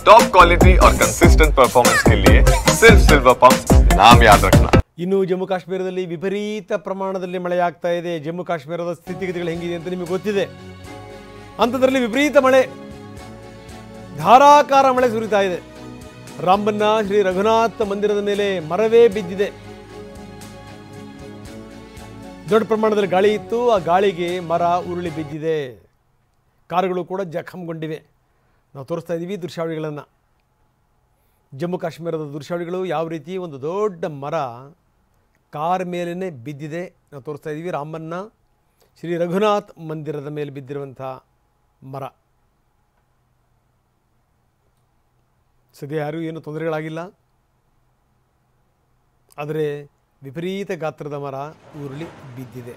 Top quality और consistent performance के लिए सिर्फ सिल्वर पंप नाम याद रखना। ಇನ್ನು ಜಮ್ಮು ಕಾಶ್ಮೀರದಲ್ಲಿ ವಿಪರೀತ ಪ್ರಮಾಣದಲ್ಲಿ ಮಳೆಯಾಗ್ತಾ ಇದೆ. ಜಮ್ಮು ಕಾಶ್ಮೀರದ ಸ್ಥಿತಿಗತಿಗಳು ಹೆಂಗಿದೆ ಅಂತ ನಿಮಗೆ ಗೊತ್ತಿದೆ. ಅಂಥದ್ರಲ್ಲಿ ವಿಪರೀತ ಮಳೆ, ಧಾರಾಕಾರ ಮಳೆ ಸುರಿತಾ ಇದೆ. ರಾಮಬನ್ನ ಶ್ರೀ ರಘುನಾಥ ಮಂದಿರದ ಮೇಲೆ ಮರವೇ ಬಿದ್ದಿದೆ. ದೊಡ್ಡ ಪ್ರಮಾಣದಲ್ಲಿ ಗಾಳಿ ಇತ್ತು, ಆ ಗಾಳಿಗೆ ಮರ ಉರುಳಿ ಬಿದ್ದಿದೆ. ಕಾರುಗಳು ಕೂಡ ಜಖಂಗೊಂಡಿವೆ. ನಾವು ತೋರಿಸ್ತಾ ಇದ್ದೀವಿ ದೃಶ್ಯಾವಳಿಗಳನ್ನು. ಜಮ್ಮು ಕಾಶ್ಮೀರದ ದೃಶ್ಯಾವಳಿಗಳು ಯಾವ ರೀತಿ ಒಂದು ದೊಡ್ಡ ಮರ ಕಾರ್ ಮೇಲೇ ಬಿದ್ದಿದೆ ನಾವು ತೋರಿಸ್ತಾ ಇದ್ದೀವಿ. ರಾಮಬನ್ನ ಶ್ರೀ ರಘುನಾಥ್ ಮಂದಿರದ ಮೇಲೆ ಬಿದ್ದಿರುವಂಥ ಮರ. ಸದ್ಯ ಯಾರಿಗೂ ಏನು ತೊಂದರೆಗಳಾಗಿಲ್ಲ, ಆದರೆ ವಿಪರೀತ ಗಾತ್ರದ ಮರ ಉರುಳಿ ಬಿದ್ದಿದೆ.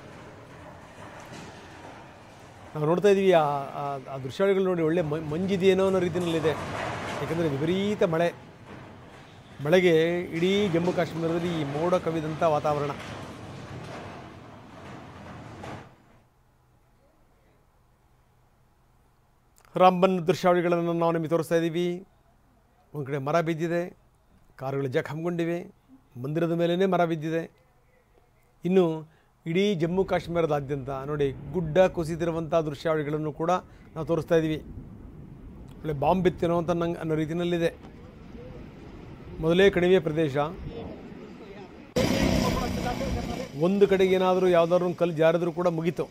ನಾವು ನೋಡ್ತಾ ಇದ್ದೀವಿ ಆ ದೃಶ್ಯಾವಳಿಗಳು ನೋಡಿ, ಒಳ್ಳೆ ಮಂಜಿದೆಯೇನೋ ಅನ್ನೋ ರೀತಿಯಲ್ಲಿದೆ. ಯಾಕೆಂದರೆ ವಿಪರೀತ ಮಳೆಗೆ ಇಡೀ ಜಮ್ಮು ಕಾಶ್ಮೀರದಲ್ಲಿ ಈ ಮೋಡ ಕವಿದಂಥ ವಾತಾವರಣ. ರಾಮಬನ್ ದೃಶ್ಯಾವಳಿಗಳನ್ನು ನಾವು ನಿಮಗೆ ತೋರಿಸ್ತಾ ಇದ್ದೀವಿ. ಒಂದು ಕಡೆ ಮರ ಬಿದ್ದಿದೆ, ಕಾರುಗಳು ಜಖಂಗೊಂಡಿವೆ, ಮಂದಿರದ ಮೇಲೇ ಮರ ಬಿದ್ದಿದೆ. ಇನ್ನು ಇಡೀ ಜಮ್ಮು ಕಾಶ್ಮೀರದಾದ್ಯಂತ ನೋಡಿ ಗುಡ್ಡ ಕುಸಿದಿರುವಂಥ ದೃಶ್ಯಾವಳಿಗಳನ್ನು ಕೂಡ ನಾವು ತೋರಿಸ್ತಾ ಇದ್ದೀವಿ. ಒಳ್ಳೆ ಬಾಂಬ್ ಬಿತ್ತೇನೋ ಅಂತ ಅನ್ನೋ ರೀತಿಯಲ್ಲಿದೆ. ಮೊದಲೇ ಕಣಿವೆ ಪ್ರದೇಶ, ಒಂದು ಕಡೆಗೆ ಏನಾದರೂ ಯಾವುದಾದ್ರೂ ಒಂದು ಕಲ್ಲು ಜಾರಿದ್ರೂ ಕೂಡ ಮುಗೀತು.